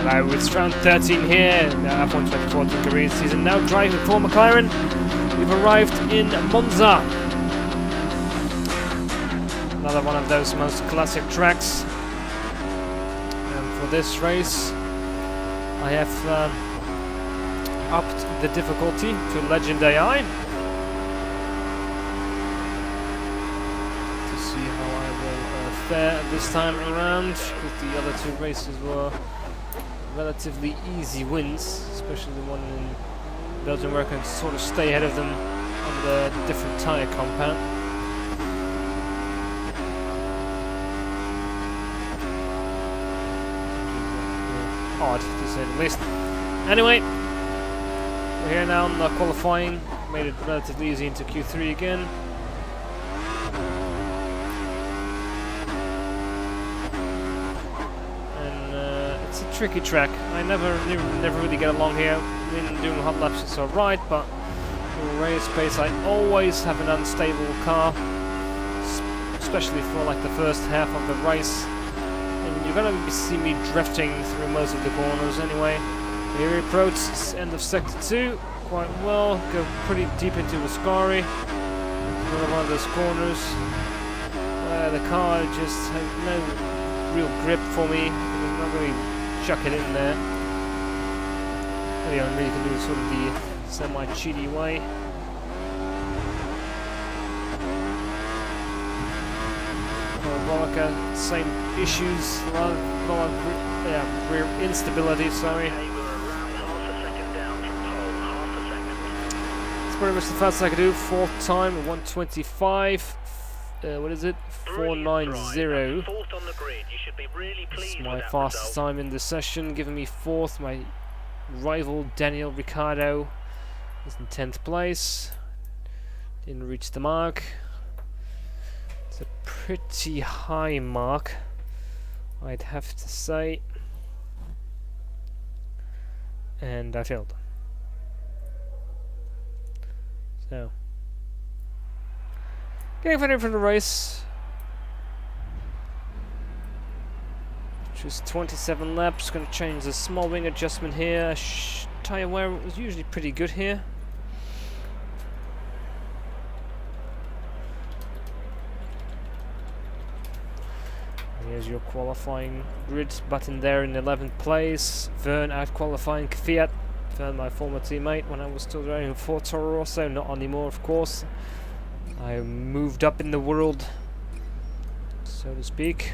Hello, it's round 13 here in the F1 2014 career season. Now driving for McLaren. We've arrived in Monza. Another one of those most classic tracks. And for this race, I have upped the difficulty to Legend AI to see how I will fare this time around, because the other two races were relatively easy wins, especially the one in Belgium where I can sort of stay ahead of them on the different tyre compound. Odd, to say the least. Anyway, we're here now in the qualifying. Made it relatively easy into Q3 again. It's a tricky track. I never really get along here. Doing hot laps it's alright, but in race pace I always have an unstable car, especially for like the first half of the race. And you're gonna see me drifting through most of the corners anyway. Here we approach end of sector 2 quite well. Go pretty deep into Ascari. Another one of those corners where the car just has no real grip for me. I'm not really chuck it in there. The only way you can do sort of the semi-cheaty way. Parabolica, same issues, a lot of rear instability, sorry. It's pretty much the fastest I could do. Fourth time, 125. What is it? 490. It's my fastest time in the session, giving me fourth. My rival Daniel Ricciardo is in 10th place. Didn't reach the mark. It's a pretty high mark, I'd have to say. And I failed. So, getting ready for the race. Just 27 laps, going to change the small wing adjustment here. Tyre wear was usually pretty good here. Here's your qualifying grid button there in 11th place. Vern out qualifying Fiat. Vern, my former teammate when I was still driving for Toro Rosso, not anymore of course. I moved up in the world, so to speak.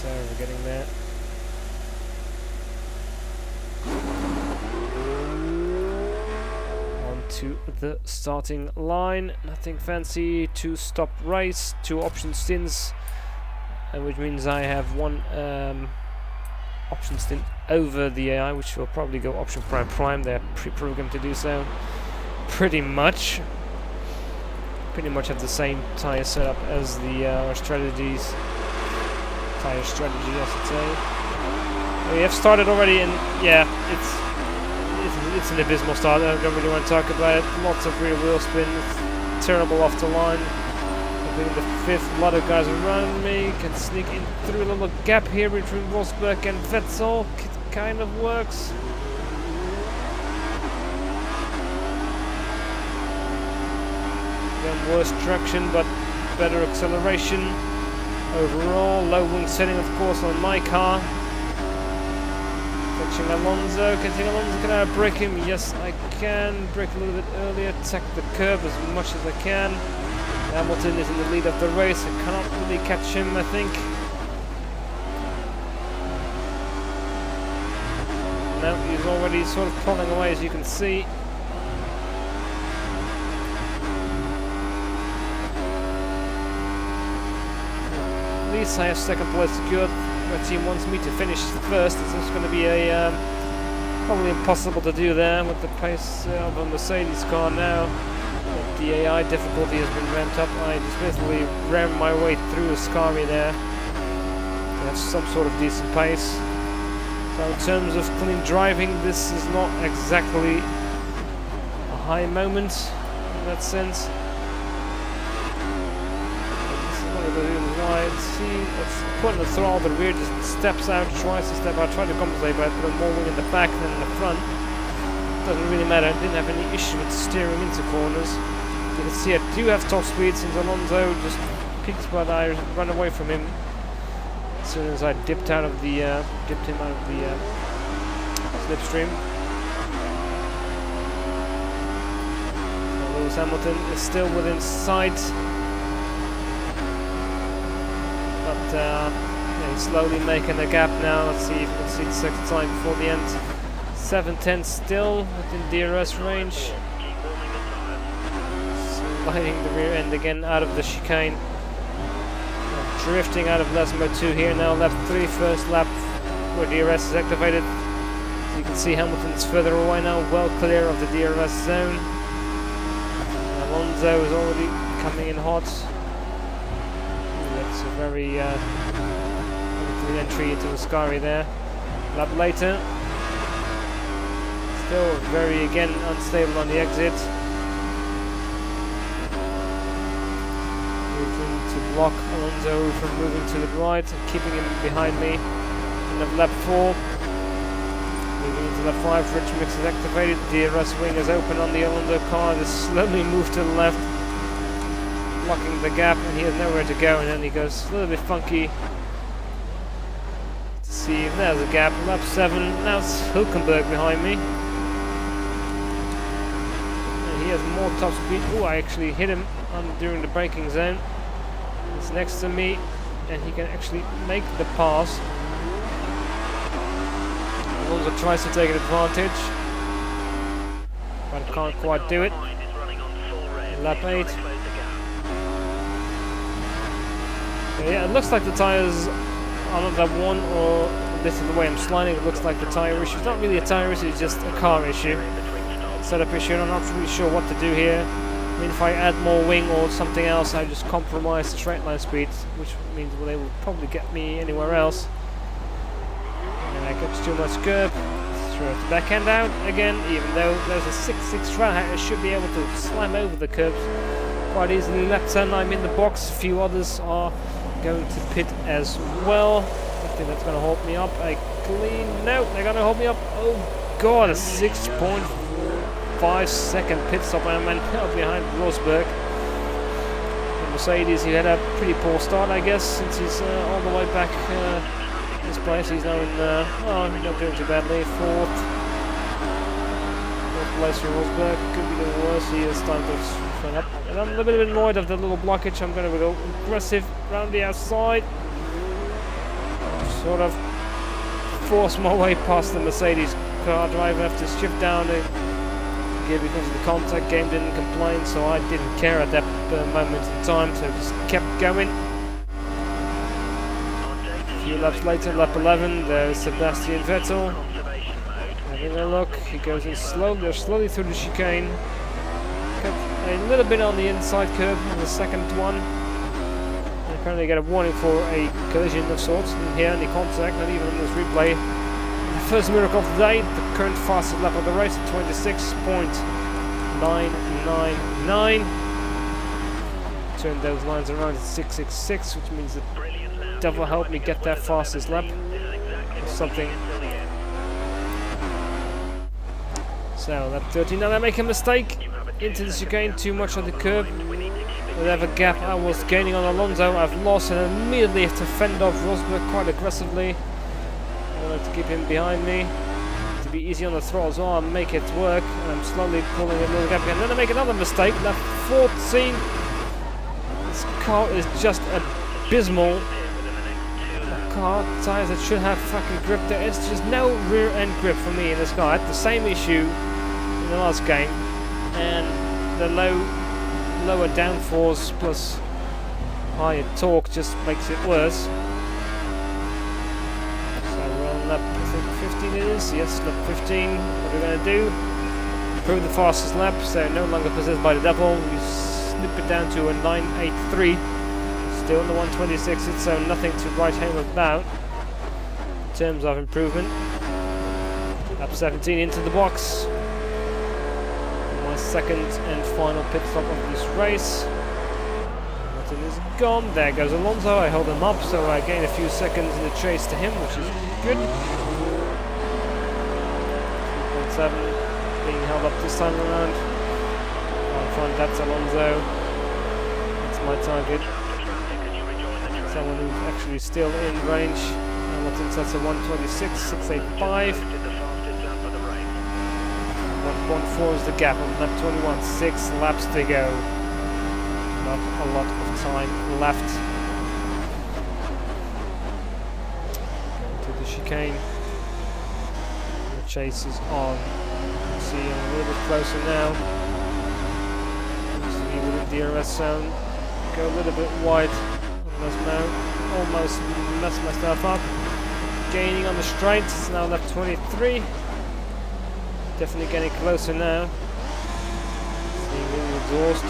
We're getting there. On to the starting line. Nothing fancy. 2-stop race, 2 option stints, which means I have one option stint over the AI, which will probably go option prime. They're pre-programmed to do so. Pretty much have the same tire setup as the strategies. Tire strategy, I should say. We have started already, and yeah, it's an abysmal start. I don't really want to talk about it. Lots of rear wheel spin. It's terrible off the line. I've been in the 5th. A lot of guys around me can sneak in through a little gap here between Rosberg and Vettel. It kind of works. Again, worse traction, but better acceleration. Overall, low wing setting, of course, on my car. Catching Alonso. Can I break him? Yes, I can. Brake a little bit earlier. Attack the curb as much as I can. Hamilton is in the lead of the race. I cannot really catch him, I think. No, he's already sort of pulling away, as you can see. At least I have second place secured. My team wants me to finish first. It's just going to be a probably impossible to do there with the pace of a Mercedes car now. The AI difficulty has been ramped up. I just basically rammed my way through Ascari there. I have some sort of decent pace. So So in terms of clean driving, this is not exactly a high moment in that sense. This is one of the reasons why it's putting the throttle, the rear just steps out, tries to step out, try to compensate by putting more wing in the back than in the front. Doesn't really matter. I didn't have any issue with steering into corners. You can see I do have top speed since Alonso just peaks, but I run away from him as soon as I dipped him out of the slipstream. So Lewis Hamilton is still within sight, but yeah, he's slowly making a gap now. Let's see if we can see the second time before the end. 7:10 still within DRS range. Sliding the rear end again out of the chicane. Drifting out of lap 2 here now, lap 3, first lap where DRS is activated. So you can see Hamilton's further away now, well clear of the DRS zone. Alonso is already coming in hot. Ooh, that's a very clean entry into Ascari there. Lap later. Still very, again, unstable on the exit. Moving to block Alonso from moving to the right and keeping him behind me. End of lap 4. Moving into lap 5, Rich Mix is activated. DRS wing is open on the Alonso car. They slowly move to the left, blocking the gap, and he has nowhere to go, and then he goes a little bit funky. To see if there's a gap. Lap 7, now it's Hülkenberg behind me. He has more top speed. Oh, I actually hit him during the braking zone. He's next to me, and he can actually make the pass. Alonso tries to take an advantage, but can't quite do it. Lap 8. So yeah, it looks like the tyres are not that one, or this is the way I'm sliding. It looks like the tyre issue. It's not really a tyre issue, it's just a car issue. Setup issue, and I'm not really sure what to do here. I mean, if I add more wing or something else, I just compromise the straight line speed, which means well, they will probably get me anywhere else. And I get too much curb, throw the backhand out again, even though there's a 6.6 trail height, I should be able to slam over the curbs quite easily. Lap 10, I'm in the box, a few others are going to pit as well. I think that's going to hold me up. I clean, no, they're going to hold me up. Oh god, a 6.5-second pit stop, and I'm now behind Rosberg. The Mercedes, he had a pretty poor start, I guess, since he's all the way back in this place. He's now in, oh, not doing too badly, fourth place for Rosberg. Could be the worst. He is time to turn up. And I'm a little bit annoyed of the little blockage. I'm going to go aggressive around the outside. Sort of force my way past the Mercedes car driver. I have to shift down the gear because the contact game didn't complain, so I didn't care at that moment in time, so just kept going. A few laps later, lap 11, there's Sebastian Vettel. Having a look, he goes in slowly through the chicane. Cut a little bit on the inside curb on the second one. And apparently get a warning for a collision of sorts. And here, any contact, not even on this replay. The first miracle of the day, the current fastest lap of the race at 26.999. Turn those lines around at 666, which means that devil helped me get that fastest lap. Or something. So lap 13, now I make a mistake into the chicane, too much on the curb. Whatever gap I was gaining on Alonso, I've lost, and immediately have to fend off Rosberg quite aggressively. I want to keep him behind me. To be easy on the throttle as well, and make it work. And I'm slowly pulling a little gap again. Then I make another mistake, lap 14. This car is just abysmal. Car tires that should have fucking grip. There is just no rear end grip for me in this car. I had the same issue in the last game, and the lower downforce plus higher torque just makes it worse. So we're on lap, I think 15 it is. Yes, lap 15. What are we going to do? Improve the fastest lap, so no longer possessed by the devil. We slip it down to a 983. Still in the 126, so nothing to write home about in terms of improvement. Lap 17 into the box. My second and final pit stop of this race. Hamilton is gone. There goes Alonso. I hold him up, so I gain a few seconds in the chase to him, which is good. 3.7 being held up this time around. Out front, that's Alonso. That's my target. Someone who's actually still in range. Hamilton sets a 1:26.685. 1.4 is the gap on lap 21. 6 laps to go. Not a lot of time left. To the chicane. The chase is on. You can see I'm a little bit closer now. See within the DRS zone. Go a little bit wide. Almost messed myself up. Gaining on the straight. It's now lap 23. Definitely getting closer now. Seeing the exhaust.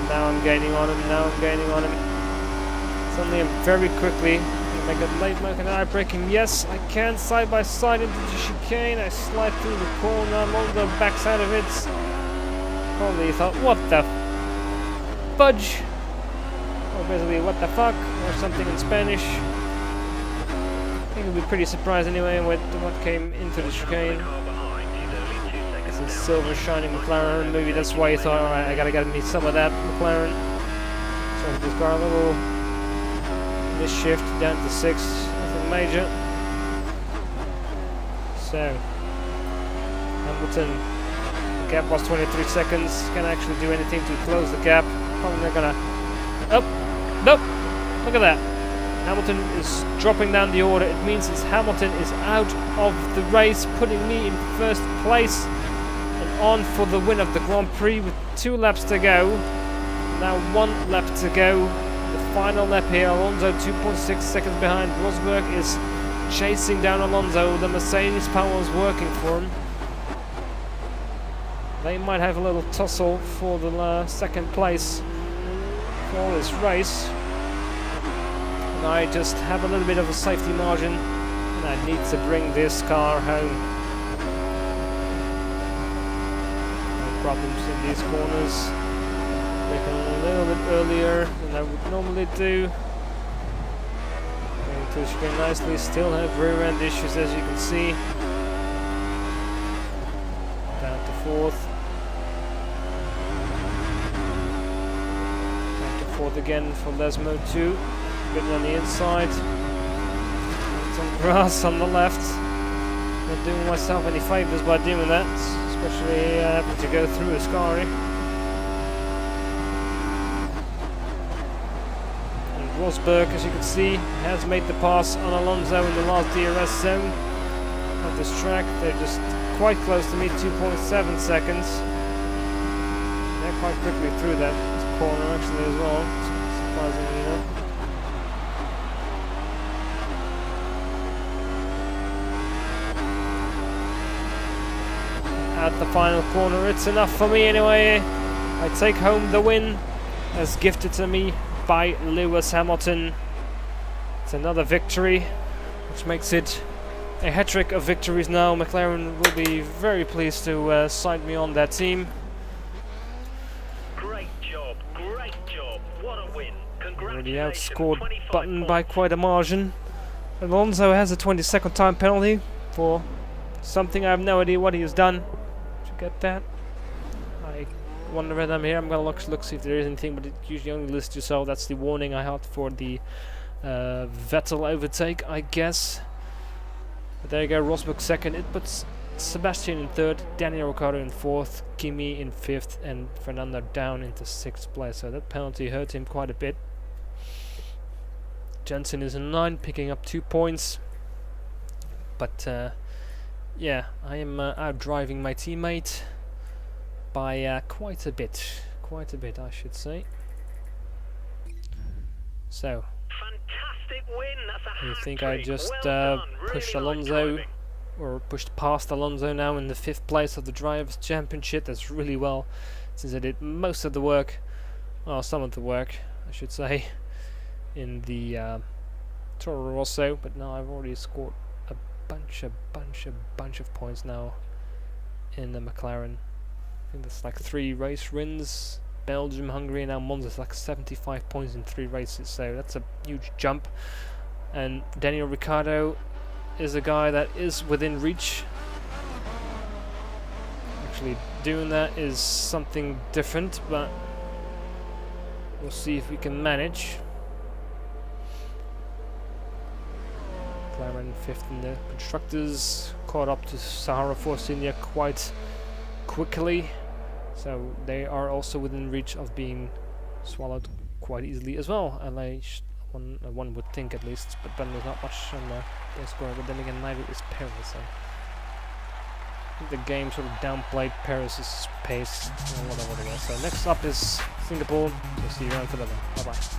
Now I'm gaining on him. Suddenly I'm very quickly. Make a late Mercanari braking. Yes, I can side by side into the chicane. I slide through the corner along the backside of it. Probably thought, what the fudge? Or basically, what the fuck? Or something in Spanish. I think you'll be pretty surprised anyway with what came into the chicane. It's a silver shining McLaren. Maybe that's why you thought, alright, I gotta get me some of that McLaren. So this car a little. This shift down to 6, nothing major. So, Hamilton, the gap was 23 seconds. Can actually do anything to close the gap. Probably not gonna. Oh, nope! Look at that. Hamilton is dropping down the order. It means Hamilton is out of the race, putting me in first place and on for the win of the Grand Prix with 2 laps to go. Now 1 lap to go. The final lap here, Alonso 2.6 seconds behind. Rosberg is chasing down Alonso. The Mercedes power is working for him. They might have a little tussle for the second place for this race. And I just have a little bit of a safety margin. And I need to bring this car home. No problems in these corners. Making a little bit earlier than I would normally do. Going to the chicane nicely, still have rear end issues as you can see. Down to 4th. Down to 4th again for Lesmo 2. Getting on the inside. Some grass on the left. Not doing myself any favours by doing that, especially having to go through Ascari. Rosberg, as you can see, has made the pass on Alonso in the last DRS zone of this track. They're just quite close to me, 2.7 seconds. They're quite quickly through that corner actually as well, surprisingly enough. At the final corner, it's enough for me anyway. I take home the win as gifted to me by Lewis Hamilton. It's another victory, which makes it a hat-trick of victories now. McLaren will be very pleased to sign me on that team. Great job, what a win. Already outscored Button by quite a margin. Alonso has a 20-second time penalty for something I have no idea what he has done. Did you get that? I wonder whether I'm here. I'm gonna look see if there is anything, but it usually only lists you, so that's the warning I had for the Vettel overtake, I guess. But there you go, Rosberg second. It puts Sebastian in 3rd, Daniel Ricciardo in 4th, Kimi in 5th, and Fernando down into 6th place. So that penalty hurt him quite a bit. Jensen is in 9, picking up 2 points. But yeah, I am out driving my teammate by quite a bit, I should say. So, fantastic win. That's a you think hat-trick. I just Well pushed really Alonso, nice or pushed past Alonso now in the 5th place of the Drivers' Championship? That's really well, since I did most of the work well, some of the work, I should say, in the Toro Rosso, but now I've already scored a bunch of points now in the McLaren. I think that's like 3 race wins. Belgium, Hungary, and now Monza is like 75 points in 3 races, so that's a huge jump. And Daniel Ricciardo is a guy that is within reach. Actually, doing that is something different, but we'll see if we can manage. McLaren 5th in the constructors, caught up to Sahara Force India quite quickly, so they are also within reach of being swallowed quite easily as well. LA, one would think at least, but then there's not much on their score. But then again, neither is Paris. So I think the game sort of downplayed Paris's pace, whatever it was. So next up is Singapore. So see you around for that one. Bye bye.